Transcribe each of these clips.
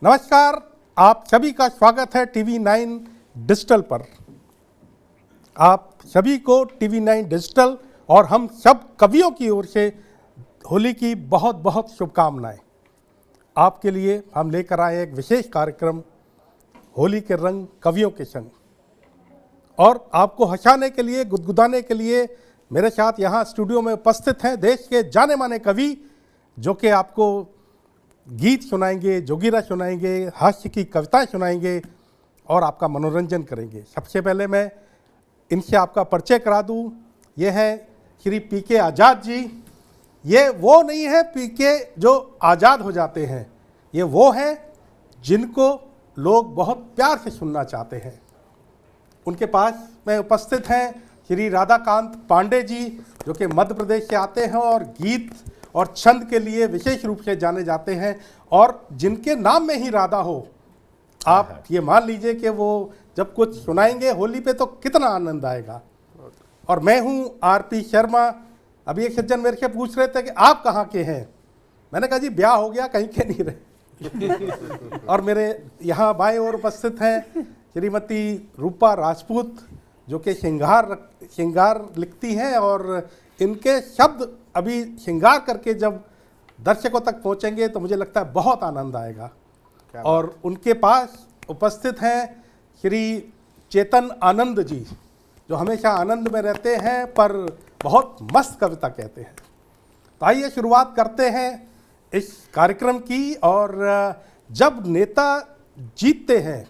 नमस्कार, आप सभी का स्वागत है टीवी 9 डिजिटल पर। आप सभी को टीवी 9 डिजिटल और हम सब कवियों की ओर से होली की बहुत बहुत शुभकामनाएं। आपके लिए हम लेकर आए एक विशेष कार्यक्रम होली के रंग कवियों के संग, और आपको हंसाने के लिए, गुदगुदाने के लिए मेरे साथ यहाँ स्टूडियो में उपस्थित हैं देश के जाने माने कवि, जो कि आपको गीत सुनाएंगे, जोगीरा सुनाएंगे, हास्य की कविताएं सुनाएंगे और आपका मनोरंजन करेंगे। सबसे पहले मैं इनसे आपका परिचय करा दूं। ये हैं श्री पीके आज़ाद जी। ये वो नहीं है पीके जो आज़ाद हो जाते हैं, ये वो हैं जिनको लोग बहुत प्यार से सुनना चाहते हैं। उनके पास में उपस्थित हैं श्री राधाकांत पांडे जी, जो कि मध्य प्रदेश से आते हैं और गीत और छंद के लिए विशेष रूप से जाने जाते हैं, और जिनके नाम में ही राधा हो। आप ये मान लीजिए कि वो जब कुछ सुनाएंगे होली पे तो कितना आनंद आएगा। और मैं हूँ आरपी शर्मा। अभी एक सज्जन मेरे से पूछ रहे थे कि आप कहाँ के हैं। मैंने कहा जी ब्याह हो गया, कहीं के नहीं रहे। और मेरे यहाँ बाएं ओर उपस्थित हैं श्रीमती रूपा राजपूत, जो कि श्रृंगार लिखती हैं, और इनके शब्द अभी श्रृंगार करके जब दर्शकों तक पहुंचेंगे तो मुझे लगता है बहुत आनंद आएगा। और उनके पास उपस्थित हैं श्री चेतन आनंद जी, जो हमेशा आनंद में रहते हैं पर बहुत मस्त कविता कहते हैं। तो आइए शुरुआत करते हैं इस कार्यक्रम की। और जब नेता जीतते हैं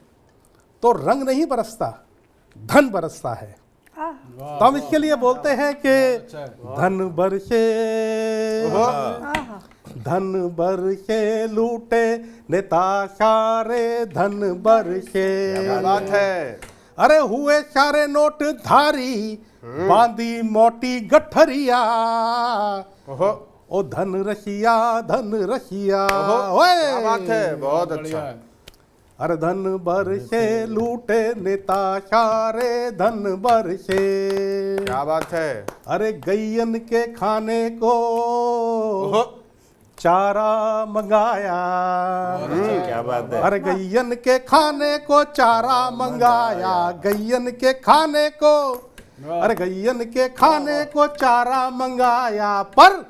तो रंग नहीं बरसता, धन बरसता है। तो हम इसके लिए बोलते हैं कि धन बरसे लूटे नेता सारे, धन बरसे। क्या बात है। अरे हुए सारे नोट धारी, बांधी मोटी गठरिया, ओ धन रसिया, धन रसिया। क्या बात है, बहुत अच्छा। अरे धन बरसे लूटे नेता सारे, धन बरसे। क्या बात है। अरे गैयन के खाने को चारा मंगाया। क्या बात है। अरे गैयन के खाने को चारा मंगाया, गैयन के खाने को, अरे गैयन के खाने को चारा मंगाया, पर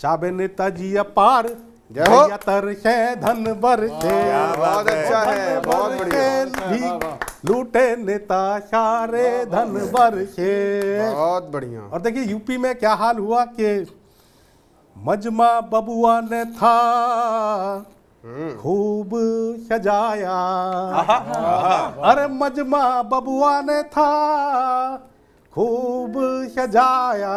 चाबे नेताजी अपार, तरसे धन बरसे। बहुत अच्छा है, बहुत बढ़िया। लूटे नेता सारे, धन बरसे। बहुत बढ़िया। और देखिए यूपी में क्या हाल हुआ कि मजमा बबुआ ने था खूब सजाया। अरे मजमा बबुआ ने था खूब सजाया।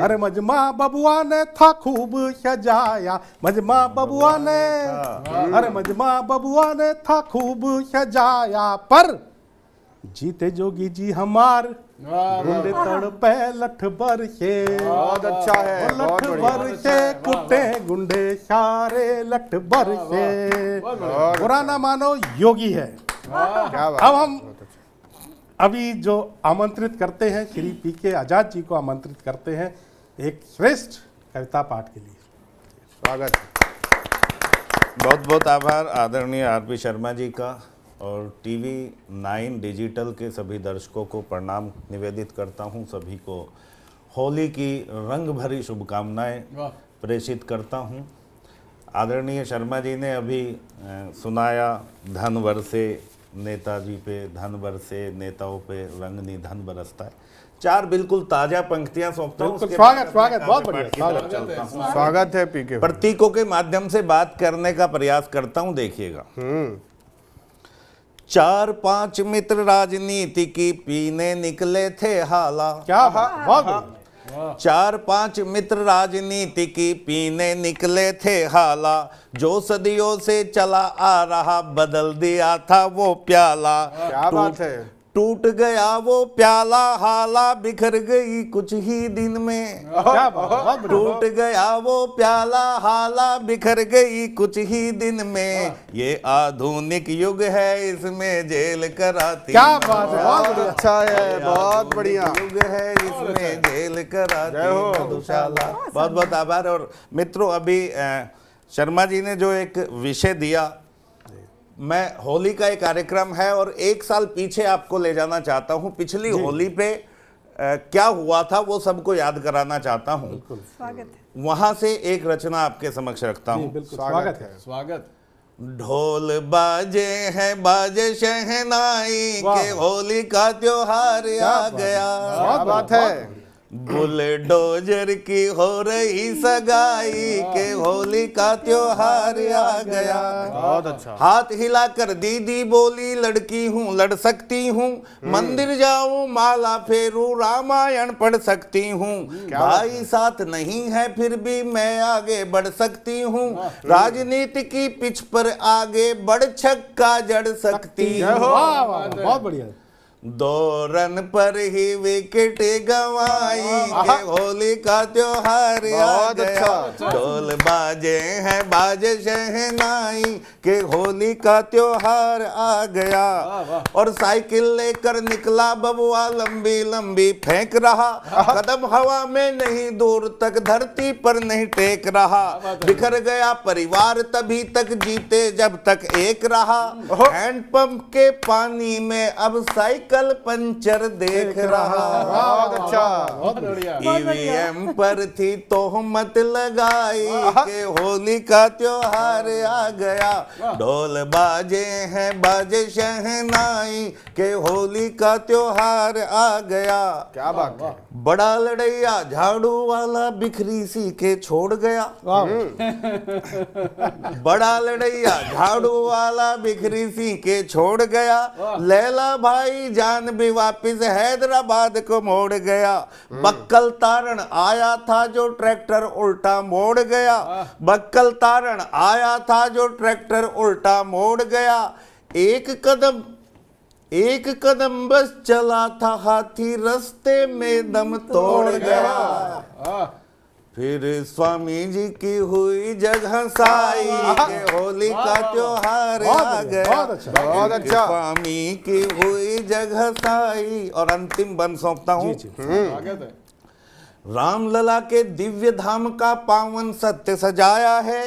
अरे मजमा बबुआ ने था खूब सजाया, मजमा बबुआ ने, अरे मजमा बबुआ ने था खूब सजाया, पर जीते जोगी जी हमार, गुंडे तड़पे लठ बरसे। बहुत अच्छा है, लठ बरसे कुटे गुंडे सारे, लठ बरसे। बुरा ना मानो, योगी है। क्या बात। अब हम अभी जो आमंत्रित करते हैं, श्री पीके आज़ाद जी को आमंत्रित करते हैं एक श्रेष्ठ कविता पाठ के लिए। स्वागत। बहुत बहुत आभार आदरणीय आरपी शर्मा जी का, और टीवी 9 डिजिटल के सभी दर्शकों को प्रणाम निवेदित करता हूं। सभी को होली की रंग भरी शुभकामनाएं प्रेषित करता हूं। आदरणीय शर्मा जी ने अभी सुनाया धन बरसे नेताजी पे, धन बरसे नेताओं पे, रंग निधन बरसता है। चार बिल्कुल ताजा पंक्तियां सौंपता हूं। स्वागत, स्वागत, बहुत बढ़िया, स्वागत है पीके। प्रतीकों के माध्यम से बात करने का प्रयास करता हूं, देखिएगा। 4-5 मित्र राजनीति की पीने निकले थे हाला। क्या बहुत 4-5 मित्र राजनीति की पीने निकले थे हाला, जो सदियों से चला आ रहा बदल दिया था वो प्याला। क्या बात है। टूट गया वो प्याला हाला, बिखर गई कुछ ही दिन में। टूट गया वो प्याला हाला, बिखर गई कुछ ही दिन में। ये आधुनिक युग है, इसमें जेल कराती। क्या बात है, बहुत अच्छा है, बहुत बढ़िया युग है, इसमें जेल कराती मधुशाला। बहुत बहुत आभार। और मित्रों, अभी शर्मा जी ने जो एक विषय दिया, मैं होली का एक कार्यक्रम है और एक साल पीछे आपको ले जाना चाहता हूं। पिछली होली पे क्या हुआ था वो सबको याद कराना चाहता हूं। स्वागत है। वहां से एक रचना आपके समक्ष रखता हूं। बिल्कुल स्वागत है। स्वागत। ढोल बाजे हैं बाजे शहनाई के होली का त्योहार आ गया। क्या बात है। बुलडोजर की हो रही सगाई के होली का त्योहार आ गया। बहुत अच्छा। हाथ हिलाकर दीदी बोली लड़की हूँ लड़ सकती हूँ, मंदिर जाऊं माला फेरू रामायण पढ़ सकती हूँ, भाई साथ नहीं है फिर भी मैं आगे बढ़ सकती हूँ, राजनीति की पिच पर आगे बढ़ छक्का जड़ सकती हूँ। वाह वाह, बहुत बढ़िया। 2 रन पर ही विकेट गंवाई के होली का त्योहार आ बहुत गया। अच्छा। ढोल बाजे हैं बाजे शहनाई के होली का त्योहार आ गया। और साइकिल लेकर निकला बबुआ लंबी लंबी फेंक रहा, कदम हवा में नहीं दूर तक धरती पर नहीं टेक रहा। बिखर गया परिवार तभी तक जीते जब तक एक रहा, हैंडपंप के पानी में अब साइकिल पंचर देख रहा। बहुत अच्छा। बहुत बढ़िया। ईवीएम पर थी तोहमत लगाई के होली का त्योहार आ गया। ढोल बाजे हैं बाजे शहनाई के होली का त्योहार आ गया। क्या बात है। बड़ा लड़ैया झाड़ू वाला बिखरी सी के छोड़ गया। बड़ा लड़ैया झाड़ू वाला बिखरी सी के छोड़ गया। लैला भाई जान भी वापिस हैदराबाद को मोड़ गया। बक्कल तारण आया था जो ट्रैक्टर उल्टा मोड़ गया। बक्कल तारण आया था जो ट्रैक्टर उल्टा मोड़ गया। एक कदम बस चला था हाथी रास्ते में दम तोड़ गया। फिर स्वामी जी की हुई जगह साई के होली का त्योहार आ गया। बहुत अच्छा। बहुत अच्छा। स्वामी की हुई जगह साई। और अंतिम बन सौंपता हूँ। स्वागत है। रामलला के दिव्य धाम का पावन सत्य सजाया है।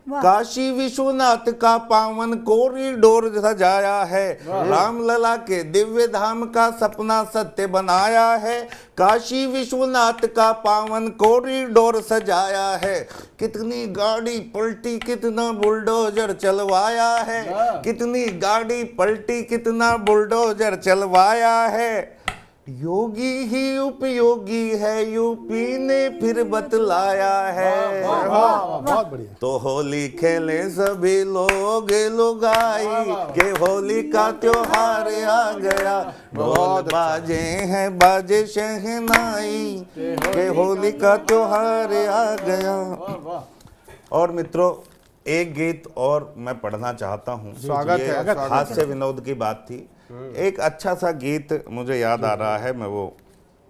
काशी विश्वनाथ का पावन कॉरिडोर सजाया है। रामलला के दिव्य धाम का सपना सत्य बनाया है। काशी विश्वनाथ का पावन कॉरिडोर सजाया है। कितनी गाड़ी पलटी कितना बुलडोजर चलवाया है। कितनी गाड़ी पलटी कितना बुलडोजर चलवाया है। योगी ही उपयोगी है यूपी ने फिर बतलाया है। बहुत बढ़िया। तो होली खेले सभी लोग लुगाई के होली का त्योहार आ गया। ढोल बाजे हैं बाजे शहनाई के होली का त्योहार आ गया। और मित्रों एक गीत और मैं पढ़ना चाहता हूँ। स्वागत ये है। हास्य विनोद की बात थी। एक अच्छा सा गीत मुझे याद आ रहा है, मैं वो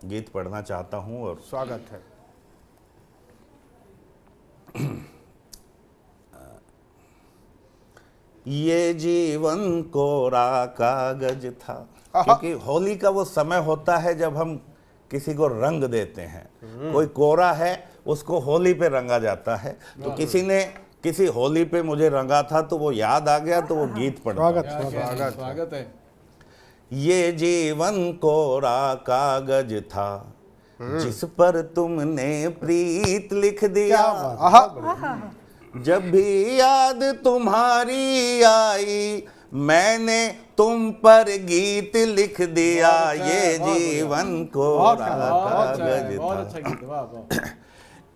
गीत पढ़ना चाहता हूँ। और स्वागत है। ये जीवन कोरा कागज था, क्योंकि होली का वो समय होता है जब हम किसी को रंग देते हैं। कोई कोरा है उसको होली पे रंगा जाता है। तो किसी ने किसी होली पे मुझे रंगा था तो वो याद आ गया, तो वो गीत पढ़ा। स्वागत है। ये जीवन कोरा कागज था जिस पर तुमने प्रीत लिख दिया। जब भी याद तुम्हारी आई मैंने तुम पर गीत लिख दिया। ये जीवन कोरा कागज था।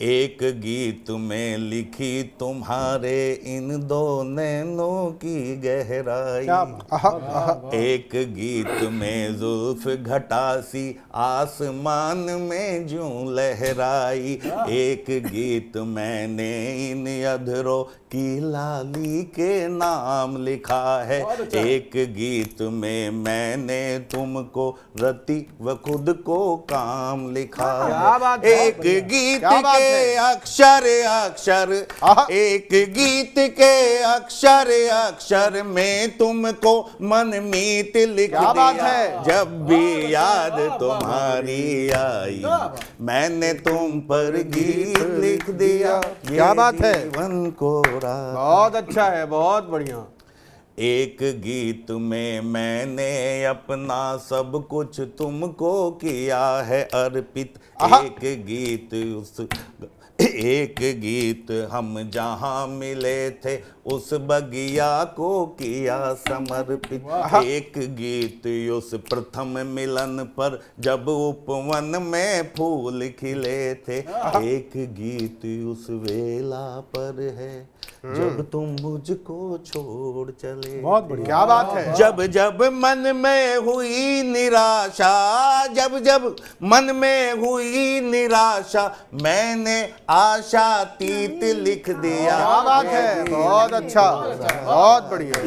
एक गीत में लिखी तुम्हारे इन दो नैनों की गहराई। एक गीत में जुल्फ घटासी आसमान में जूं लहराई। एक गीत मैंने इन अधरों की लाली के नाम लिखा है। एक गीत में मैंने तुमको रति व खुद को काम लिखा है। एक गीत के अक्षर अक्षर, एक गीत के अक्षर अक्षर में तुमको मन मीत लिख क्या बात दिया। है? जब भी याद तुम्हारी आई मैंने तुम पर गीत लिख दिया। क्या बात है? जीवन को राह। बहुत अच्छा है, बहुत बढ़िया। एक गीत में मैंने अपना सब कुछ तुमको किया है अर्पित। एक गीत हम जहाँ मिले थे उस बगिया को किया समर्पित। एक गीत उस प्रथम मिलन पर जब उपवन में फूल खिले थे। एक गीत उस वेला पर है जब तुम मुझको छोड़ चले। बहुत बढ़िया। क्या बात है? जब जब मन में हुई निराशा, जब जब मन में हुई निराशा मैंने आशातीत लिख दिया। क्या बात है? बहुत अच्छा, बहुत बढ़िया।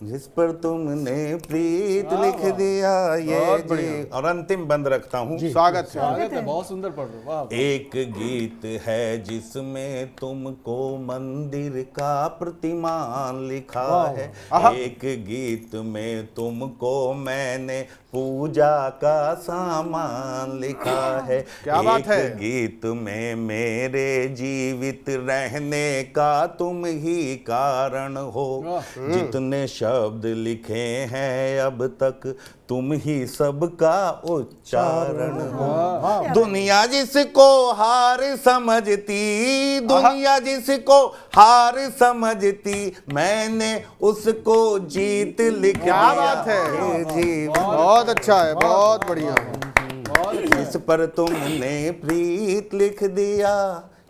जिस पर तुमने प्रीत लिख दिया ये जी। और अंतिम बंद रखता हूँ। स्वागत है। बहुत सुंदर पढ़ रहे हो, वाह। एक गीत है जिसमें तुमको मंदिर का प्रतिमान लिखा है। एक गीत में तुमको मैंने पूजा का सामान लिखा है। क्या बात है? एक गीत में मेरे जीवित रहने का तुम ही कारण हो। जितने शब्द लिखे हैं अब तक तुम ही सबका उच्चारण हो। दुनिया जिसको हार समझती, दुनिया जिसको हार समझती मैंने उसको जीत लिख दिया। क्या बात है? ये जीवन बहुत अच्छा है, बहुत बढ़िया। जिस पर तुमने प्रीत लिख दिया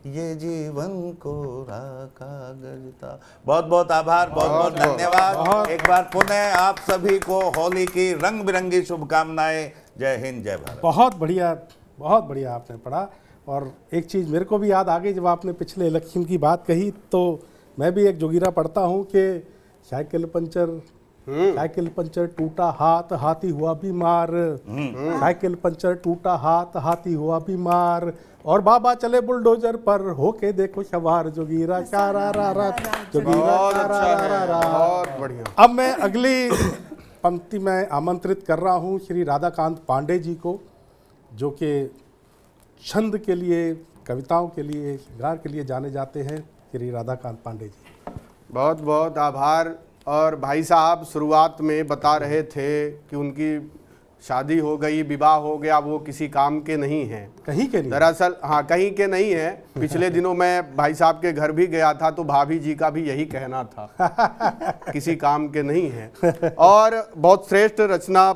ये जीवन को कागज था। बहुत बहुत आभार, बहुत बहुत धन्यवाद। एक बार पुनः आप सभी को होली की रंग बिरंगी शुभकामनाएं। जय हिंद, जय भारत। बहुत बढ़िया आपने पढ़ा। और एक चीज़ मेरे को भी याद आ गई, जब आपने पिछले इलेक्शन की बात कही तो मैं भी एक जोगीरा पढ़ता हूँ कि साइकिल पंचर टूटा हाथ हाथी हुआ बीमार। साइकिल पंचर टूटा हाथ हाथी हुआ बीमार। और बाबा चले बुलडोजर पर होके देखो सवार। जोगीरा चारा रा रा, जोगीरा बहुत चारा अच्छा रा रा है, रा। बहुत बढ़िया। अब मैं अगली पंक्ति में आमंत्रित कर रहा हूँ श्री राधाकांत पांडे जी को, जो कि छंद के लिए, कविताओं के लिए, श्रृंगार के लिए जाने जाते हैं। श्री राधाकांत पांडे जी, बहुत बहुत आभार। और भाई साहब शुरुआत में बता रहे थे कि उनकी शादी हो गई, विवाह हो गया, वो किसी काम के नहीं हैं। कहीं के नहीं। दरअसल हाँ, कहीं के नहीं है। पिछले दिनों मैं भाई साहब के घर भी गया था तो भाभी जी का भी यही कहना था, किसी काम के नहीं है। और बहुत श्रेष्ठ रचना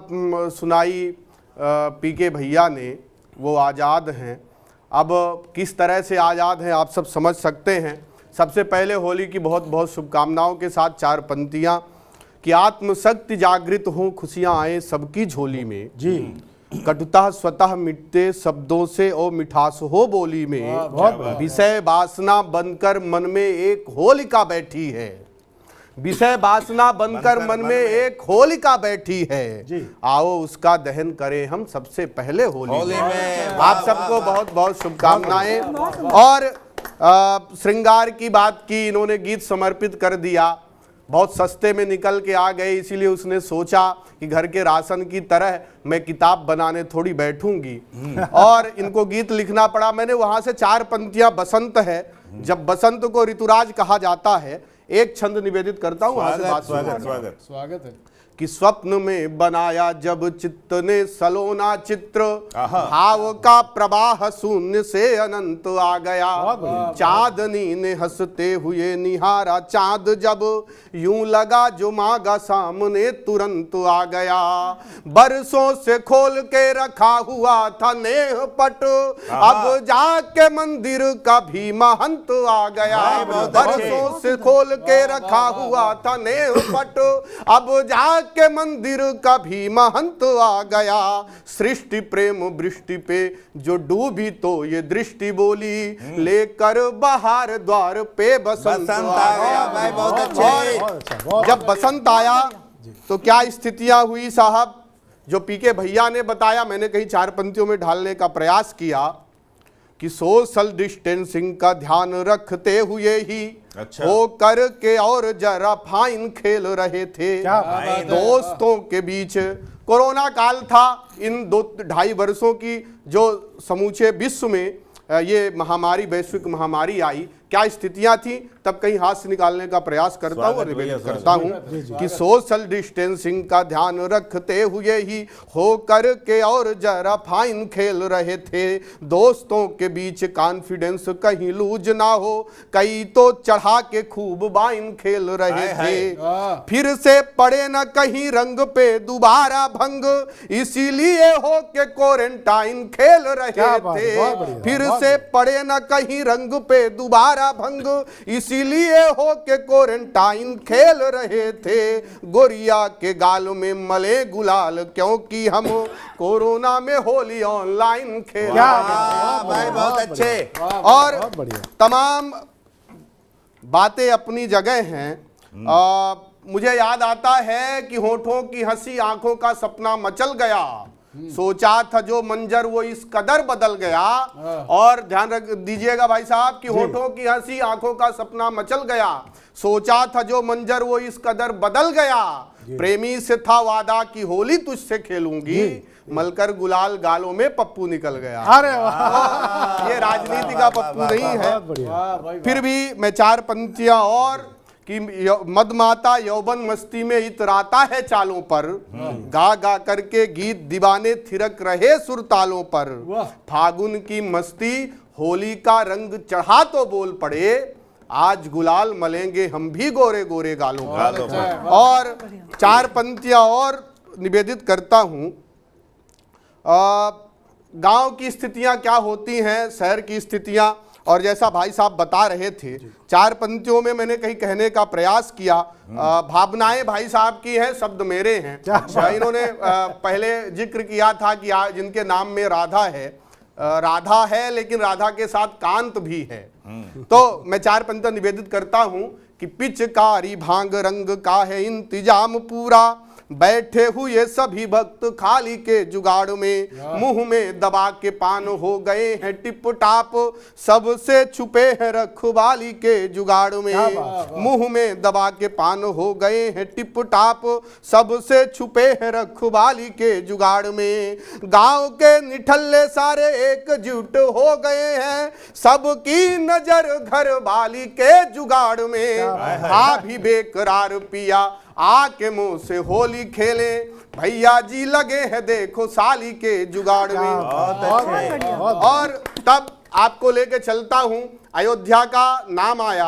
सुनाई पीके भैया ने, वो आज़ाद हैं। अब किस तरह से आज़ाद हैं आप सब समझ सकते हैं। सबसे पहले होली की बहुत बहुत शुभकामनाओं के साथ चार पंक्तियाँ कि आत्मशक्ति जागृत हो, खुशियाँ आए सबकी झोली में जी। कटुता स्वतः मिटते शब्दों से और मिठास हो बोली में। विषय वासना बनकर मन में एक होलिका बैठी है। विषय वासना बनकर मन में एक होलिका बैठी है। आओ उसका दहन करें हम सबसे पहले होली में। आप सबको बहुत बहुत शुभकामनाएं। और श्रृंगार की बात की, इन्होंने गीत समर्पित कर दिया। बहुत सस्ते में निकल के आ गए, इसीलिए उसने सोचा कि घर के राशन की तरह मैं किताब बनाने थोड़ी बैठूंगी और इनको गीत लिखना पड़ा। मैंने वहां से चार पंक्तियां, बसंत है, जब बसंत को ऋतुराज कहा जाता है, एक छंद निवेदित करता हूं। स्वागत है। कि स्वप्न में बनाया जब चित्त ने सलोना चित्र, भाव का प्रवाह शून्य से अनंत आ गया। चांदनी ने हंसते हुए निहारा चांद, जब यूं लगा जो मांगा सामने तुरंत आ गया। बरसों से खोल के रखा हुआ था नेह पट, अब जाके मंदिर का भी महंत आ गया। बरसों से खोल के रखा हुआ था नेह पट, अब जा के मंदिर का भी महंत आ गया। सृष्टि प्रेम वृष्टि पे जो डूबी तो ये दृष्टि बोली, लेकर बाहर द्वार पे बसंत आ गया। बहुत अच्छे। जब बसंत आया तो क्या स्थितियां हुई साहब, जो पीके भैया ने बताया, मैंने कहीं चार पंक्तियों में ढालने का प्रयास किया। कि सोशल डिस्टेंसिंग का ध्यान रखते हुए ही अच्छा। हो करके और जरा फाइन खेल रहे थे क्या बात है। दोस्तों के बीच। कोरोना काल था, इन 2-2.5 वर्षों की जो समूचे विश्व में ये महामारी, वैश्विक महामारी आई, क्या स्थितियां थी, तब कहीं हाथ से निकालने का प्रयास करता हूं और स्वागत भैया, निवेदन करता हूं कि सोशल डिस्टेंसिंग का ध्यान रखते हुए ही हो करके और जरा फाइन खेल रहे थे दोस्तों के बीच कॉन्फिडेंस कहीं लूज ना हो, कई तो चढ़ा के खूब बाइन खेल रहे थे, फिर से पड़े न कहीं रंग पे दोबारा भंग, इसीलिए हो के क्वारंटाइन खेल रहे क्या बात है, थे, बहुत बढ़िया, फिर बहुत से पड़े न कहीं रंग पे दोबारा भंग, इसीलिए हो के क्वारंटाइन खेल रहे थे, गोरिया के गाल में मले गुलाल क्योंकि हम कोरोना में होली ऑनलाइन खेल क्या रहे थे। भाई बहुत अच्छे। और बहुत बढ़िया। तमाम बातें अपनी जगह हैं। मुझे याद आता है कि होठों की हंसी आंखों का सपना मचल गया, सोचा था जो मंजर वो इस कदर बदल गया। और ध्यान रख दीजिएगा भाई साहब कि होठों की हंसी आंखों का सपना मचल गया, सोचा था जो मंजर वो इस कदर बदल गया, प्रेमी से था वादा कि होली तुझसे खेलूंगी, मलकर गुलाल गालों में पप्पू निकल गया। अरे वाह, ये राजनीति का पप्पू नहीं है। बहुत बढ़िया। वाह भाई, फिर भी मैं 4 पंक्तियां और कि मदमाता यौवन मस्ती में इतराता है चालों पर, गा गा करके गीत दीवाने थिरक रहे सुरतालों पर, वाह। फागुन की मस्ती होली का रंग चढ़ा तो बोल पड़े, आज गुलाल मलेंगे हम भी गोरे गोरे गालों गालों पर। अच्छा है, वाह। और 4 पंक्तियां और निवेदित करता हूं। गांव की स्थितियां क्या होती हैं, शहर की स्थितियां, और जैसा भाई साहब बता रहे थे 4 पंक्तियों में मैंने कहीं कहने का प्रयास किया। भावनाएं भाई साहब की हैं, शब्द मेरे हैं। इन्होंने पहले जिक्र किया था कि जिनके नाम में राधा है लेकिन राधा के साथ कांत भी है। तो मैं 4 पंक्तियां निवेदित करता हूं कि पिचकारी भांग रंग का है इंतजाम पूरा, बैठे हुए सभी भक्त खाली के जुगाड़ में, मुंह में दबा के पान हो गए हैं टिप टाप, सबसे छुपे हैं रखवाली के जुगाड़ में, मुंह में दबा के पान हो गए हैं टिप टाप, सबसे छुपे हैं रखवाली के जुगाड़ में, गांव के निठल्ले सारे एकजुट हो गए हैं, सबकी नजर घर वाली के जुगाड़ में, हाँ भी बेकरार पिया आके मुंह से होली खेले, भैया जी लगे हैं देखो साली के जुगाड़ में। और तब आपको लेके चलता हूं, अयोध्या का नाम आया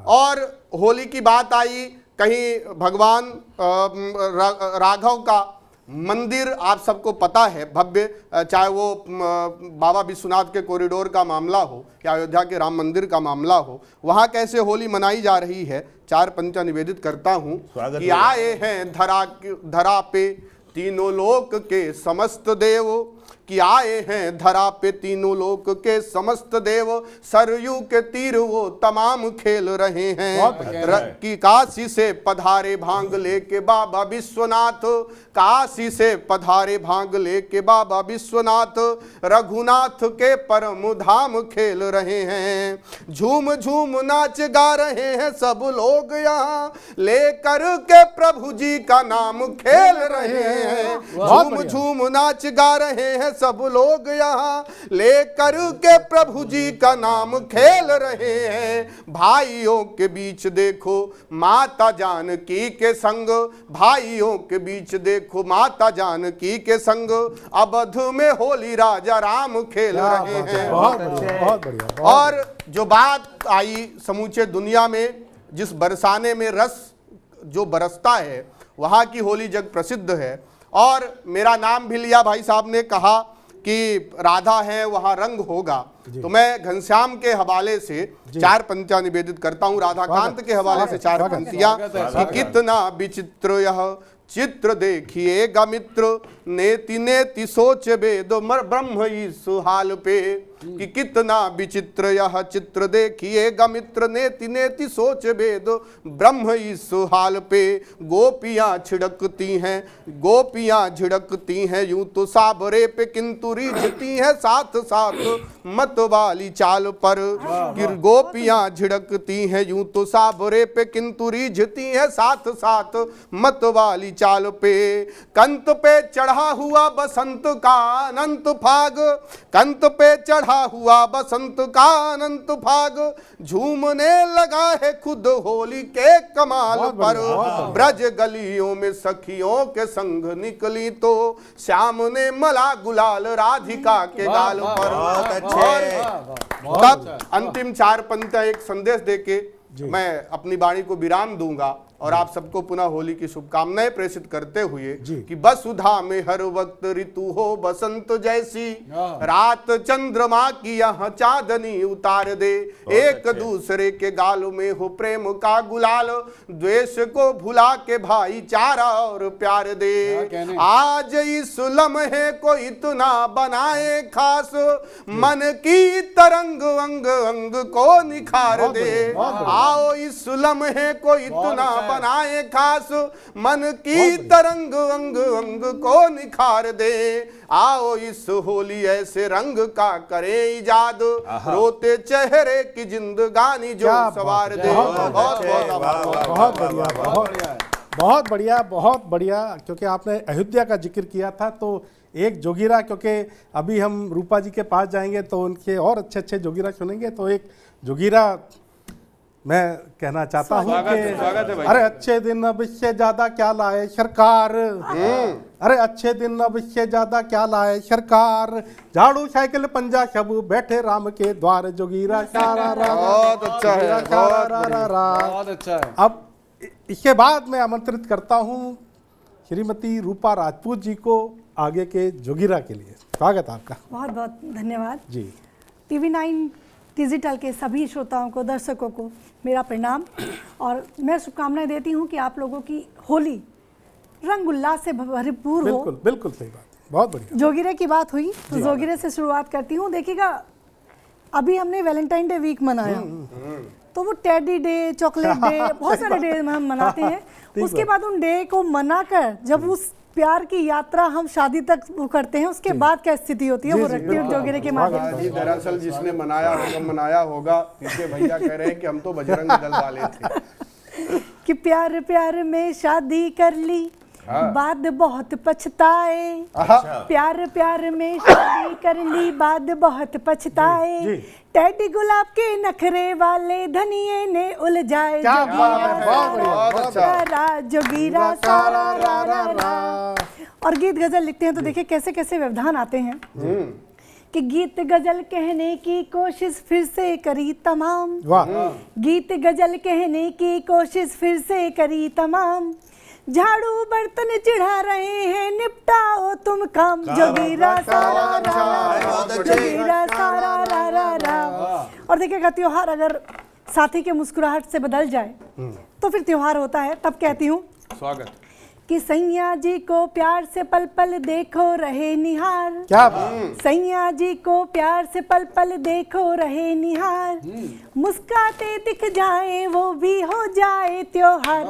और होली की बात आई, कहीं भगवान राघव का मंदिर आप सबको पता है भव्य, चाहे वो बाबा विश्वनाथ के कॉरिडोर का मामला हो या अयोध्या के राम मंदिर का मामला हो, वहाँ कैसे होली मनाई जा रही है। 4 पंक्तियां निवेदित करता हूँ कि आए हैं धरा पे तीनों लोक के समस्त देव, कि आए हैं धरा पे तीनों लोक के समस्त देव, सरयू के तीर वो तमाम खेल रहे हैं, कि काशी से पधारे भांग लेके बाबा विश्वनाथ, काशी से पधारे भांग लेके बाबा विश्वनाथ, रघुनाथ के परम धाम खेल रहे हैं, झूम झूम नाच गा रहे हैं सब लोग यहाँ, लेकर के प्रभु जी का नाम खेल रहे हैं, झूम झूम नाच गा रहे हैं सब लोग यहाँ, लेकर के प्रभु जी का नाम खेल रहे हैं, भाइयों के बीच देखो माता जानकी के संग, भाइयों के बीच देखो माता जानकी के संग, अवध में होली राजा राम खेल रहे हैं। बहुत बढ़िया। और जो बात आई समूचे दुनिया में, जिस बरसाने में रस जो बरसता है वहाँ की होली जग प्रसिद्ध है। और मेरा नाम भी लिया भाई साहब ने, कहा कि राधा है वहाँ रंग होगा, तो मैं घनश्याम के हवाले से 4 पंक्तियां निवेदित करता हूँ, राधा कांत के हवाले से 4 पंक्तियां कि कितना विचित्र यह चित्र देखिएगा मित्र, नेति नेति सोच बेद ब्रह्म इस हाल पे कि कितना विचित्र यह चित्र देखिएगा मित्र। नेति नेति सोच बेद ब्रह्म इस हाल पे। गोपियां झिड़कती हैं यूं तो साबरे पे, किंतु रिझती हैं साथ साथ मत वाली चाल पर। कि गोपियां झिड़कती हैं यूं तो साबरे पे, किंतु रिझती हैं साथ साथ मत वाली चाल पे। कंत पे चढ़ा हुआ बसंत का अनंत फाग, कंत पे चढ़ा हुआ बसंत का अनंत फाग, झूमने लगा है खुद होली के कमाल पर। ब्रज गलियों में सखियों के संग निकली तो श्याम ने मला गुलाल राधिका के गाल पर। और तब अंतिम 4 पंक्तियां एक संदेश देके मैं अपनी वाणी को विराम दूंगा और आप सबको पुनः होली की शुभकामनाएं प्रेषित करते हुए कि वसुधा में हर वक्त ऋतु हो बसंत जैसी, रात चंद्रमा की यह चांदनी उतार दे। एक दूसरे के गाल में हो प्रेम का गुलाल, द्वेष को भुला के भाईचारा और प्यार दे। आज इस लम्हे को इतना बनाए खास, मन की तरंग अंग अंग को निखार दे। आओ इस लम्हे को इतना बनाए खास, मन की तरंग अंग अंग को निखार दे। आओ इस होली ऐसे रंग का करे इजाद, रोते चेहरे की जिंदगानी जो सवार दे। बहुत बढ़िया, बहुत बढ़िया। क्योंकि आपने अयोध्या का जिक्र किया था तो एक जोगिरा, क्योंकि अभी हम रूपा जी के पास जाएंगे तो उनके और अच्छे अच्छे जोगिरा सुनेंगे, तो एक जोगिरा मैं कहना चाहता हूँ कि अरे अच्छे दिन अब इससे ज्यादा क्या लाए सरकार, अरे अच्छे दिन अब इससे ज्यादा क्या लाए सरकार, झाड़ू साइकिल पंजा सब बैठे राम के द्वार। जोगिरा बहुत अच्छा है, बहुत अच्छा है। अब इसके बाद मैं आमंत्रित करता हूँ श्रीमती रूपा राजपूत जी को आगे के जोगिरा के लिए। स्वागत आपका। बहुत बहुत धन्यवाद जी। TV9 डिजिटल के सभी श्रोताओं को, दर्शकों को मेरा प्रणाम और मैं शुभकामनाएं देती हूं कि आप लोगों की होली रंग उल्लास से भरपूर हो। बिल्कुल बिल्कुल सही बात, बहुत बढ़िया। जोगिरे की बात हुई तो जोगिरे से शुरुआत करती हूं। देखिएगा, अभी हमने वैलेंटाइन डे वीक मनाया तो वो टेडी डे, चॉकलेट डे, बहुत सारे डे हम मनाते हैं। उसके बाद उन डे को मनाकर जब उस प्यार की यात्रा हम शादी तक वो करते हैं, उसके बाद क्या स्थिति होती है वो रखती है जोगिरे के माध्यम से। दरअसल जिसने मनाया होगा पीछे भैया कह रहे हैं कि हम तो बजरंग दल वाले थे। कि प्यार प्यार में शादी कर ली बाद बहुत पछताए, प्यार प्यार में शादी कर ली बाद बहुत पछताए। टेडी गुलाब के नखरे वाले धनिये ने उलझाए। जोगिरा सारा रा रा रा। और गीत गजल लिखते हैं तो देखिए कैसे कैसे व्यवधान आते हैं कि गीत गजल कहने की कोशिश फिर से करी तमाम, गीत गजल कहने की कोशिश फिर से करी तमाम। झाड़ू बर्तन चिढ़ा रहे हैं निपटाओ तुम काम। जोगिरा सारा रा, जोगिरा सारा रा रा रा। और देखिएगा, त्योहार अगर साथी के मुस्कुराहट से बदल जाए तो फिर त्योहार होता है। तब कहती हूँ स्वागत कि सैया जी को प्यार से पल पल देखो रहे निहार। क्या सैया जी को प्यार से पल पल देखो रहे निहार, मुस्काते दिख जाए वो भी हो जाए त्योहार।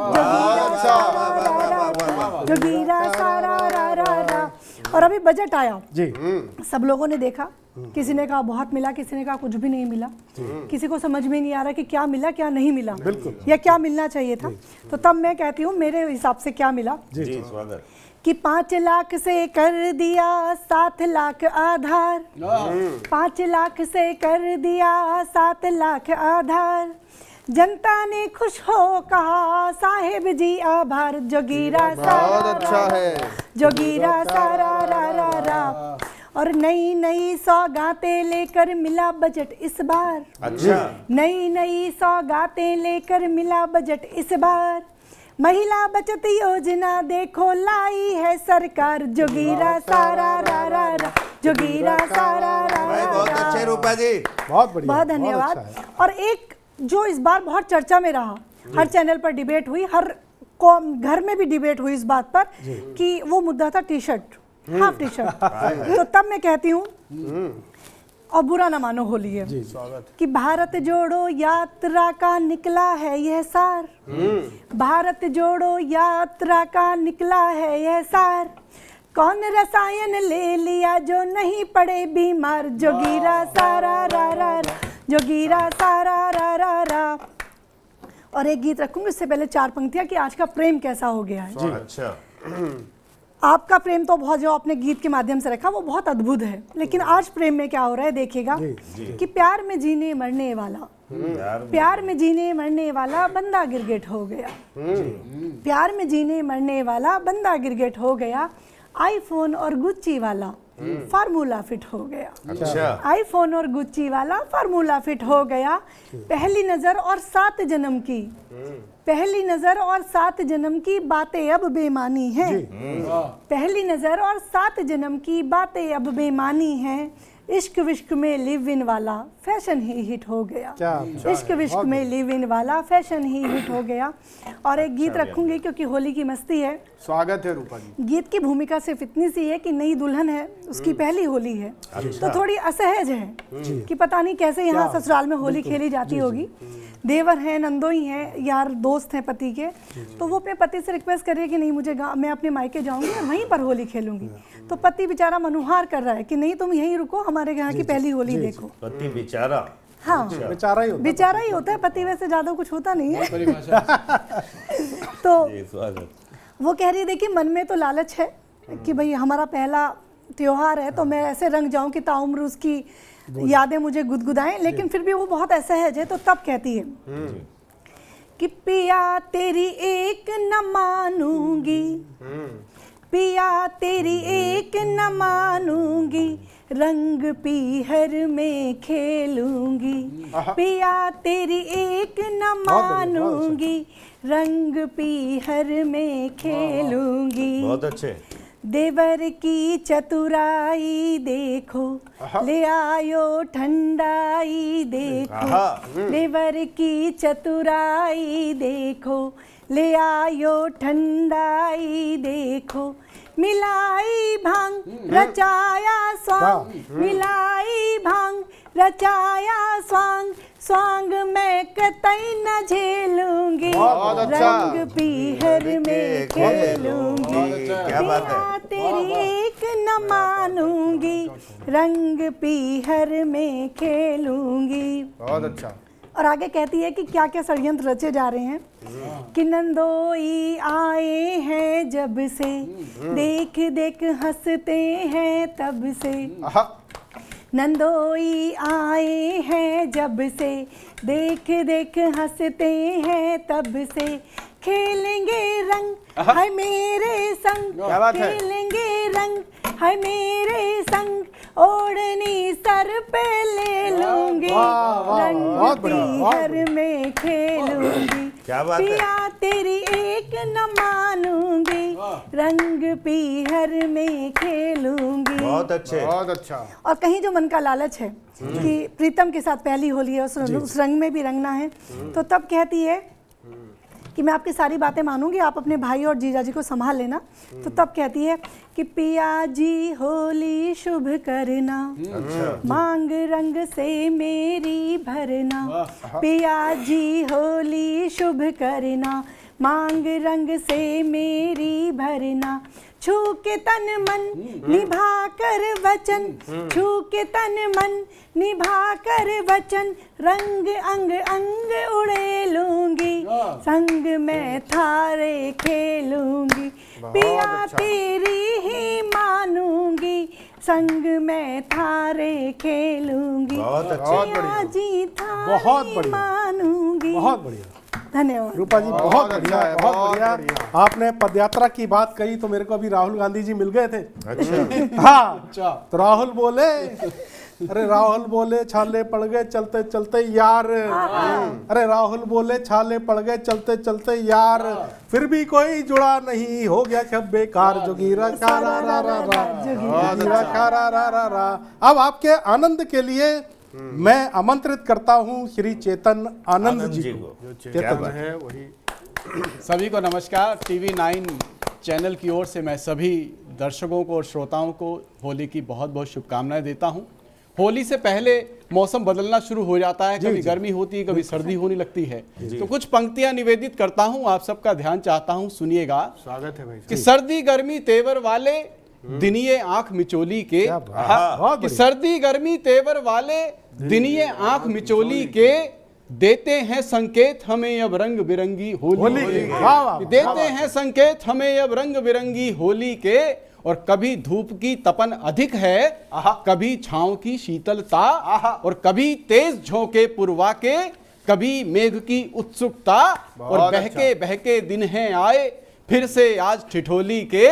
जोगिरा सारा रा रा रा। और अभी बजट आया जी, सब लोगों ने देखा, किसी ने कहा बहुत मिला, किसी ने कहा कुछ भी नहीं मिला, किसी को समझ में नहीं आ रहा कि क्या मिला क्या नहीं मिला या क्या मिलना चाहिए था। तो तब मैं कहती हूँ मेरे हिसाब से क्या मिला जी, स्वागत। कि 5 लाख से कर दिया 7 लाख आधार, 5 लाख से कर दिया 7 लाख आधार। जनता ने खुश हो कहा साहेब जी आभार। जोगिरा सारा अच्छा है, जोगिरा सारा रा रा रा। और नई नई सौगातें लेकर मिला बजट इस बार। अच्छा, नई नई सौगातें लेकर मिला बजट इस बार। महिला बचत योजना देखो लाई है सरकार। जोगिरा सारा रा रा रा, जोगिरा सारा रा रा रा। बहुत अच्छे रूपा जी, बहुत बढ़िया, बहुत धन्यवाद। और एक जो इस बार बहुत चर्चा में रहा, हर चैनल पर डिबेट हुई, हर घर में भी डिबेट हुई इस बात पर कि वो मुद्दा था T shirt. Half T shirt. तो तब मैं कहती हूँ, और बुरा ना मानो, होली है कि भारत जोड़ो यात्रा का निकला है यह सार, भारत जोड़ो यात्रा का निकला है यह सार, कौन रसायन ले लिया जो नहीं पड़े बीमार, जोगीरा सारा रा रा रा, जोगीरा सारा रा रा रा। और एक गीत रखूंगी, इससे पहले 4 पंक्तियां कि आज का प्रेम कैसा हो गया है। अच्छा, आपका प्रेम तो बहुत, जो आपने गीत के माध्यम से रखा वो बहुत अद्भुत है, लेकिन आज प्रेम में क्या हो रहा है देखिएगा कि प्यार में जीने मरने वाला, प्यार में जीने मरने वाला बंदा गिरगिट हो गया, प्यार में जीने मरने वाला बंदा गिरगिट हो गया, आईफोन और गुच्ची वाला फार्मूला फिट हो गया। अच्छा, आईफोन और गुच्ची वाला फार्मूला फिट हो गया। पहली नजर और 7 जन्म की, पहली नजर और 7 जन्म की बातें अब बेमानी हैं, पहली नजर और 7 जन्म की बातें अब बेमानी हैं, इश्क विश्क में लिव इन वाला फैशन ही हिट हो गया, इश्क विश्क में लिव इन वाला फैशन ही हिट हो गया। और एक गीत रखूंगी क्योंकि होली की मस्ती है। स्वागत है रूपा जी। गीत की भूमिका सिर्फ इतनी सी है कि नई दुल्हन है, उसकी पहली होली है, तो थोड़ी असहज है कि पता नहीं कैसे यहाँ ससुराल में होली खेली जाती होगी। देवर हैं, नंदोई हैं, यार दोस्त हैं पति के, तो वो अपने पति से रिक्वेस्ट कर रही है कि नहीं मुझे मैं अपने मायके जाऊंगी और वहीं पर होली खेलूंगी। तो पति बेचारा मनुहार कर रहा है कि नहीं तुम यहीं रुको, हमारे यहाँ की पहली होली देखो। पति बेचारा, हाँ, बेचारा ही होता है पति, वैसे ज्यादा कुछ होता नहीं है। तो स्वागत। वो कह रही है देखिए मन में तो लालच है कि भाई हमारा पहला त्योहार है तो मैं ऐसे रंग जाऊं कि ताउम्र उसकी यादें मुझे गुदगुदाएं, लेकिन फिर भी वो बहुत असहज है। तो तब कहती है कि पिया तेरी एक न मानूंगी, पिया तेरी एक न मानूंगी, रंग पीहर में खेलूंगी, पिया तेरी एक न मानूंगी, रंग पीहर में खेलूंगी। बहुत अच्छे। देवर की चतुराई देखो, ले आयो ठंडाई देखो, देवर की चतुराई देखो, ले आयो ठंडाई देखो, मिलाई भांग रचाया स्वांग, मिलाई भांग रचाया स्वांग, स्वांग मैं कतई न झेलूंगी, रंग पीहर में खेलूंगी, क्या बात है। तेरी एक न मानूंगी, रंग पीहर में खेलूंगी। बहुत अच्छा। और आगे कहती है कि क्या क्या षड्यंत्र रचे जा रहे हैं कि नंदोई आए हैं जब से, देख देख हंसते हैं तब से, नंदोई आए हैं जब से, देख देख हंसते हैं तब से, खेलेंगे रंग है मेरे संग, खेलेंगे रंग है मेरे संग, ओढ़नी सर पे ले लूंगी, रंग पीहर में खेलूंगी, पिया तेरी एक न मानूंगी, रंग पीहर में खेलूंगी। बहुत अच्छे, बहुत अच्छा। और कहीं जो मन का लालच है कि प्रीतम के साथ पहली होली है, उस रंग में भी रंगना है, तो तब कहती है कि मैं आपकी सारी बातें मानूंगी, आप अपने भाई और जीजा जी को संभाल लेना। तो तब कहती है कि पिया जी होली शुभ करना, मांग रंग से मेरी भरना, पिया जी होली शुभ करना, मांग रंग से मेरी भरना, छू के तन मन निभा कर वचन, छू के तन मन निभा कर वचन, रंग अंग अंग उड़े लूंगी, संग में थारे खेलूंगी, पिया तेरी ही मानूंगी, संग में थारे खेलूंगी, पिया जी थारी मानूंगी। बहुत बढ़िया, धन्यवाद रूपा जी, बहुत बढ़िया, बहुत बढ़िया। आपने पदयात्रा की बात कही तो मेरे को अभी राहुल गांधी जी मिल गए थे। अच्छा। हाँ, तो राहुल बोले, अरे राहुल बोले छाले पड़ गए चलते चलते यार, अरे राहुल बोले छाले पड़ गए चलते चलते यार, फिर भी कोई जुड़ा नहीं, हो गया सब बेकार, जोगीरा का रा रा रा रा, जोगीरा का रा रा रा रा। अब आपके आनंद के लिए मैं आमंत्रित करता हूँ श्री चेतन आनंद जी को। चेतन है वही। सभी को नमस्कार। टीवी 9 चैनल की ओर से मैं सभी दर्शकों को और श्रोताओं को होली की बहुत बहुत शुभकामनाएं देता हूं। होली से पहले मौसम बदलना शुरू हो जाता है, कभी गर्मी होती है, कभी सर्दी होने लगती है। तो कुछ पंक्तियां निवेदित करता हूं, आप सबका ध्यान चाहता हूं, सुनिएगा। स्वागत है भाई कि सर्दी गर्मी तेवर वाले दिनिये आंख मिचोली के, कि सर्दी गर्मी तेवर वाले दिनिये आंख मिचोली के, देते हैं संकेत हमें अब रंग बिरंगी होली के, देते हैं संकेत हमें अब रंग बिरंगी होली के। और कभी धूप की तपन अधिक है, कभी छांव की शीतलता, और कभी तेज झोंके पुरवा के, कभी मेघ की उत्सुकता, और बहके बहके दिन हैं आए फिर से आज ठिठोली के,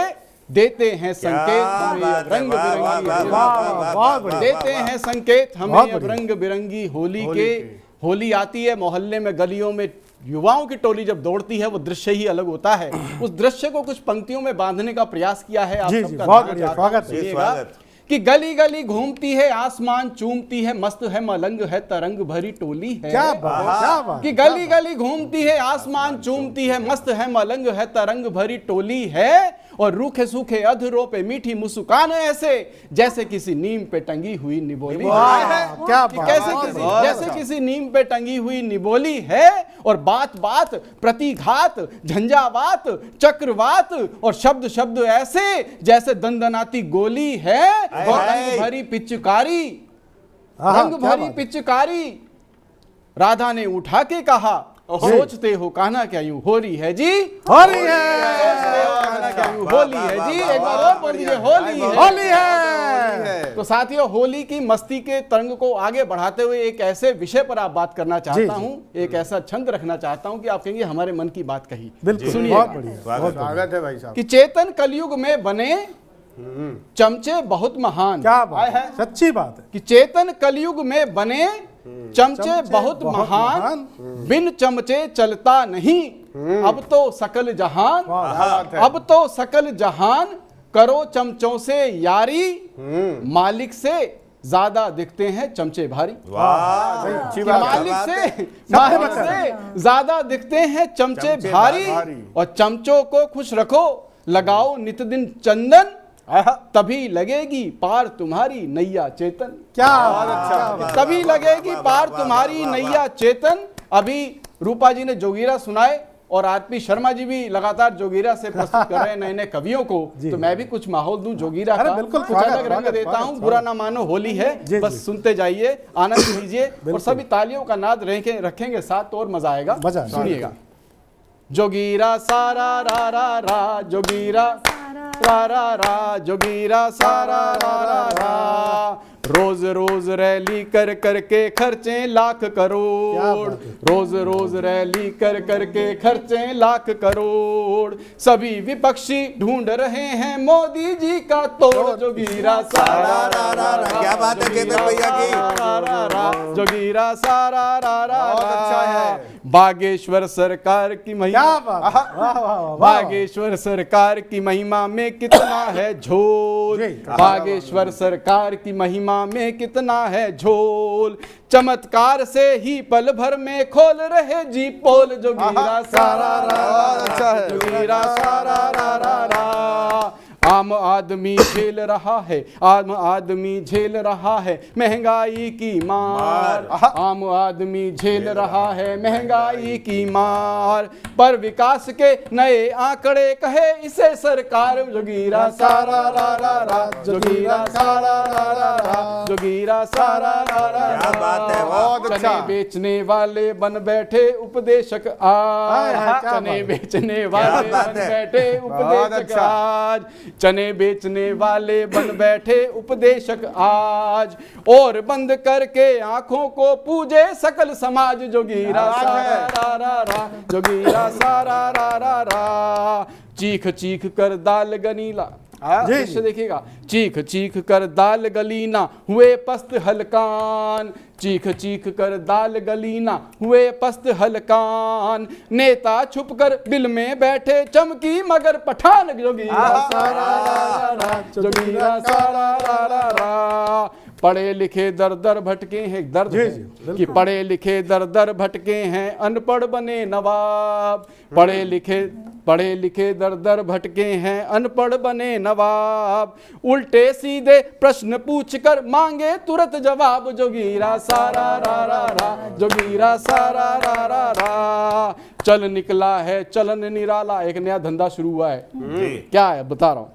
देते हैं संकेत हमें अब रंग बिरंगी, देते हैं संकेत हमें अब रंग बिरंगी होली के। होली आती है, मोहल्ले में गलियों में युवाओं की टोली जब दौड़ती है, वो दृश्य ही अलग होता है। उस दृश्य को कुछ पंक्तियों में बांधने का प्रयास किया है। आप सबका स्वागत कि गली गली घूमती है, आसमान चूमती है, मस्त है मलंग है, तरंग भरी टोली है। क्या बात, कि गली गली घूमती है, आसमान चूमती है, मस्त है मलंग है, तरंग भरी टोली है। और रूखे सूखे अधरों पे मीठी मुस्कान ऐसे जैसे किसी नीम पे टंगी हुई निबोली है। क्या जैसे किसी नीम पे टंगी हुई निबोली है। और बात बात प्रतिघात, झंझावात, चक्रवात, और शब्द शब्द ऐसे जैसे दंदनाती गोली है। और रंग भरी पिचकारी, रंग भरी पिचकारी, राधा ने उठा के कहा, सोचते हो कहना क्या यूं होली है जी, होली है, सोचते हो कहना क्या यूं होली है जी। एक बार और बोल दीजिए, होली है, होली है। तो साथियों, होली की मस्ती के तरंग को आगे बढ़ाते हुए एक ऐसे विषय पर आप बात करना चाहता हूं, एक ऐसा छंद रखना चाहता हूं कि आप कहेंगे हमारे मन की बात कही। बिल्कुल, सुनिए, बहुत बढ़िया, स्वागत है भाई साहब। कि चेतन कलयुग में बने चमचे बहुत महान। क्या बात है, सच्ची बात है। कि चेतन कलयुग में बने चमचे बहुत महान, बिन चमचे चलता नहीं अब तो सकल जहान, अब तो सकल जहान, करो चमचों से यारी, मालिक से ज्यादा दिखते हैं चमचे भारी। मालिक से ज्यादा दिखते हैं चमचे भारी। और चमचों को खुश रखो, लगाओ नित दिन चंदन, तभी लगेगी पार तुम्हारी नैया चेतन। क्या तभी लगेगी पार तुम्हारी नैया चेतन। अभी रूपा जी ने जोगीरा सुनाए और आरपी शर्मा जी भी लगातार जोगीरा से प्रस्तुत कर रहे हैं नए नए कवियों को। तो मैं भी कुछ माहौल दूं जोगीरा का, बिल्कुल, कुछ अलग रंग देता हूं। बुरा ना मानो, होली है, बस सुनते जाइए, आनंद लीजिए, और सभी तालियों का नाद रखेंगे साथ तो और मजा आएगा। सुनिएगा। जोगीरा सारा रा रा रा, जोगीरा रा रा रा, जोगीरा सारा रा रा रा, रोज रोज रैली कर करके खर्चे लाख करोड़, रोज रोज रैली कर करके खर्चे लाख करोड़, सभी विपक्षी ढूंढ रहे हैं मोदी जी का तोड़। जोगीरा सारा रा रा रा, क्या बात है केतन भैया की। जोगीरा सारा रा रा रा, बागेश्वर सरकार की महिमा, बागेश्वर सरकार की महिमा में कितना है झोल, बागेश्वर सरकार की महिमा में कितना है झोल, चमत्कार से ही पल भर में खोल रहे जी पोल। जोगीरा सारा रा, जोगीरा सारा रा रा रा, आम आदमी झेल रहा है, आम आदमी झेल रहा है महंगाई की मार, आम आदमी झेल रहा है महंगाई की मार, पर विकास के नए आंकड़े कहे इसे सरकार। जोगीरा सारा रा रा रा, जोगीरा सारा रा रा रा, जोगीरा सारा रा रा रा, चने बेचने वाले बन बैठे उपदेशक आज, चने बेचने वाले बन बैठे उपदेशक आज, चने बेचने वाले बन बैठे उपदेशक आज, और बंद करके आंखों को पूजे सकल समाज। जोगीरा सारा रा रा रा, जोगीरा सारा रा रा रा, चीख चीख कर दाल गनीला, दृश्य देखिएगा, चीख चीख कर दाल गलीना हुए पस्त हलकान, चीख चीख कर दाल गलीना हुए पस्त हलकान, नेता छुप कर बिल में बैठे चमकी मगर पठान। जोगीरा सारा रा रा, जोगीरा सारा रा रा रा, पढ़े लिखे दर दर भटके हैं, दर्द है कि पढ़े लिखे दर दर भटके हैं, अनपढ़ बने नवाब। पढ़े लिखे दर दर भटके हैं, अनपढ़ बने नवाब। उल्टे सीधे प्रश्न पूछ कर मांगे तुरंत जवाब। जोगीरा सारा रा रा रा, जोगीरा सारा रा रा रा। चल निकला है चलन निराला, एक नया धंधा शुरू हुआ है। क्या है बता रहा हूँ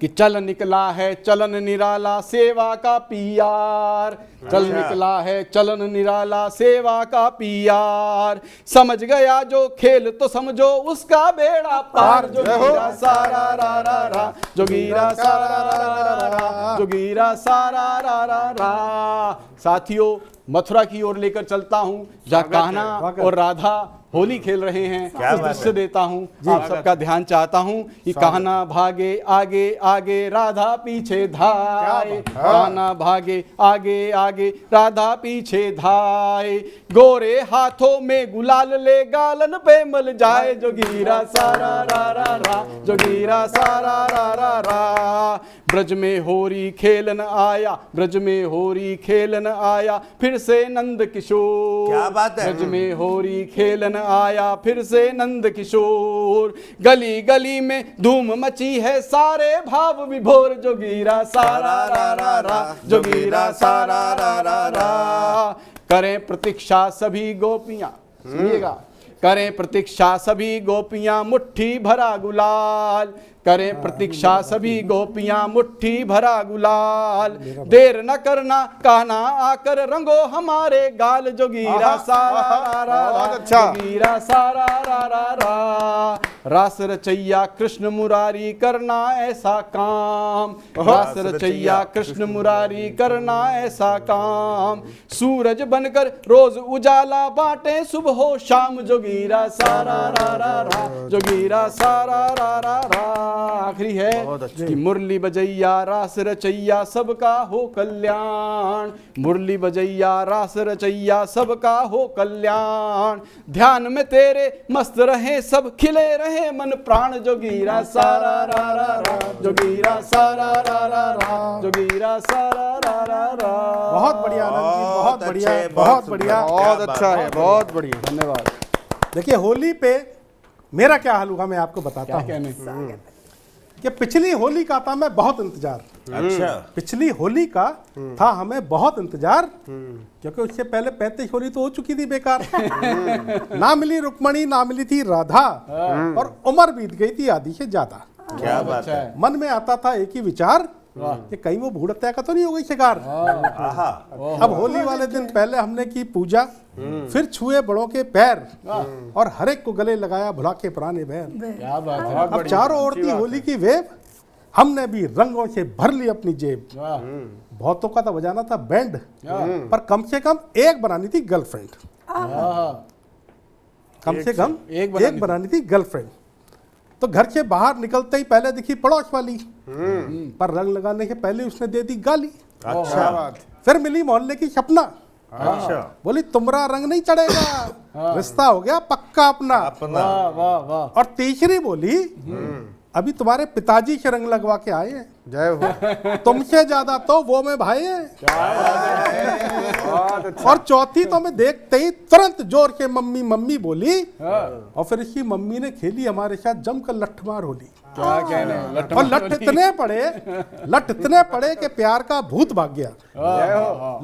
कि चल निकला है चलन निराला, सेवा का पीआर। चल निकला है चलन निराला, सेवा का पीआर। समझ गया जो खेल तो समझो उसका बेड़ा पार। जोगीरा सारा रा रा रा, जोगीरा सारा रा रा रा, जोगीरा सारा रा रा रा। साथियों, मथुरा की ओर लेकर चलता हूँ जहाँ कान्हा और राधा होली खेल रहे हैं। कुछ दृश्य देता हूँ, आप सबका ध्यान चाहता हूँ कि कान्हा भागे आगे आगे, राधा पीछे धाए। कान्हा भागे आगे आगे, राधा पीछे धाए। गोरे हाथों में गुलाल ले, गालन पे मल जाए। जोगीरा सारा रा रा रा, जोगीरा सारा रा रा रा। ब्रज में होरी खेलन आया, ब्रज में होरी खेलन आया, फिर से नंद किशोर। क्या बात है। ब्रज में होरी खेलन आया, फिर से नंद किशोर। गली गली में धूम मची है, सारे भाव विभोर। जोगीरा सारा रा रा रा, जोगीरा सारा रा रा रा। करें प्रतीक्षा सभी गोपियां, सुनिएगा, करें प्रतीक्षा सभी गोपियां, मुट्ठी भरा गुलाल। करें प्रतीक्षा सभी गोपियां, मुट्ठी भरा गुलाल। देर न करना कान्हा आकर रंगो हमारे गाल। जोगीरा सारा रा रा रा, जोगीरा सारा रा रा रा। रास रचैया कृष्ण मुरारी करना ऐसा काम। रास रचैया कृष्ण मुरारी करना ऐसा काम। सूरज बनकर रोज उजाला बांटे सुबह हो शाम। जोगीरा सारा रा रा रा, जोगीरा सारा रा रा रा। आखिरी है कि मुरली बजैया रास रचैया सबका हो कल्याण। मुरली बजैया रास रचैया सबका हो कल्याण। ध्यान में तेरे मस्त रहे सब, खिले रहे मन प्राण। जोगीरा सारा रा रा रा, जोगीरा सारा रा रा रा, जोगीरा सारा रा रा रा। बहुत बढ़िया आनंद जी, बहुत बढ़िया, बहुत बढ़िया, बहुत अच्छा है, बहुत बढ़िया, धन्यवाद। देखिए होली पे मेरा क्या हाल हुआ मैं आपको बताता हूँ कहने कि पिछली होली का था मैं बहुत इंतजार। अच्छा। पिछली होली का था हमें बहुत इंतजार, क्योंकि उससे पहले 35 होली तो हो चुकी थी बेकार। ना मिली रुक्मणी, ना मिली थी राधा, और उम्र बीत गई थी आधी से ज्यादा। क्या बात है। मन में आता था एक ही विचार कि कहीं वो भूड़ हत्या का तो नहीं हो गई शिकार। आहा। अब होली वाले दिन पहले हमने की पूजा, फिर छुए बड़ों के पैर, और हर एक को गले लगाया भुला के पुराने बैर। क्या बात है। अब चारों ओर थी होली की वेव, हमने भी रंगों से भर ली अपनी जेब। बहुतों का तो बजाना था बैंड, पर कम से कम एक बनानी थी गर्लफ्रेंड। कम से कम एक बनानी थी गर्लफ्रेंड। तो घर से बाहर निकलते ही पहले दिखी पड़ोस वाली, पर रंग लगाने के पहले उसने दे दी गाली। अच्छा बात। फिर मिली मोहल्ले की सपना, अच्छा। बोली तुम्हारा रंग नहीं चढ़ेगा, रिश्ता हो गया पक्का अपना। वाह वाह वाह। और तीसरी बोली, अभी तुम्हारे पिताजी के रंग लगवा के आए हैं, जय हो। तुमसे ज्यादा तो वो में भाई है। और चौथी तो मैं देखते ही तुरंत जोर के मम्मी मम्मी बोली, और फिर इसकी मम्मी ने खेली हमारे साथ जमकर लठमार होली। क्या कहने। और लठ इतने पड़े कि प्यार का भूत भाग गया।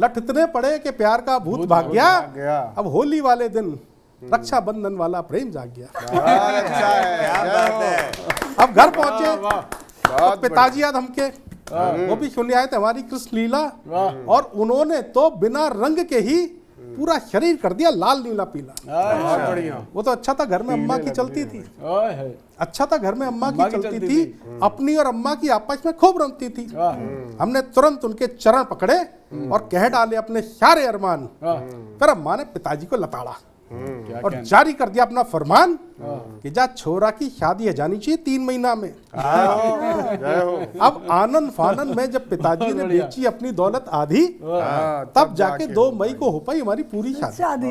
लठ इतने पड़े कि प्यार का भूत भाग गया। अब होली वाले दिन रक्षाबंधन वाला प्रेम जाग गया। अच्छा है, क्या बात है। अब घर पहुंचे तो पिताजी याद हमके वो भी सुनने आए थे हमारी कृष्ण लीला, और उन्होंने तो बिना रंग के ही पूरा शरीर कर दिया लाल नीला पीला। बहुत बढ़िया। वो तो अच्छा था घर में अम्मा की चलती थी, अच्छा था घर में अम्मा की चलती थी, अपनी और अम्मा की आपस में खूब रमती थी। हमने तुरंत उनके चरण पकड़े और कह डाले अपने सारे अरमान। फिर अम्मा ने पिताजी को लताड़ा और जारी कर दिया अपना फरमान कि जा छोरा की शादी है जानी चाहिए 3 महीना में। अब आनंद फानन में जब पिताजी ने बेची अपनी दौलत आधी, तब जाके 2 मई को हो पाई हमारी पूरी शादी।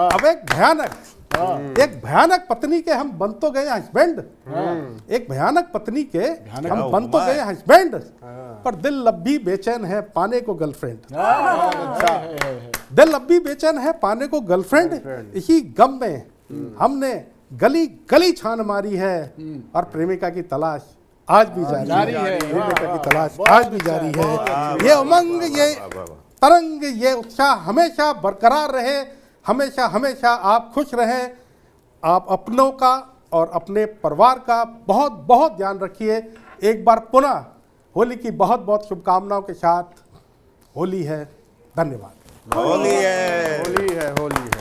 अब एक भयानक एक भयानक पत्नी के हम बन तो गए हस्बैंड, एक भयानक पत्नी के हम बन तो गए हस्बैंड, पर दिल अब भी बेचैन है पाने को गर्लफ्रेंड। दिल अब भी बेचैन है पाने को गर्लफ्रेंड, इसी गम में हमने गली गली छान मारी है, और प्रेमिका की तलाश आज भी जारी है। प्रेमिका की तलाश आज भी जारी है। ये उमंग, ये तरंग, ये उत्साह हमेशा बरकरार रहे, हमेशा हमेशा आप खुश रहें। आप अपनों का और अपने परिवार का बहुत बहुत ध्यान रखिए। एक बार पुनः होली की बहुत बहुत शुभकामनाओं के साथ, होली है। धन्यवाद। होली है। होली है, होली है।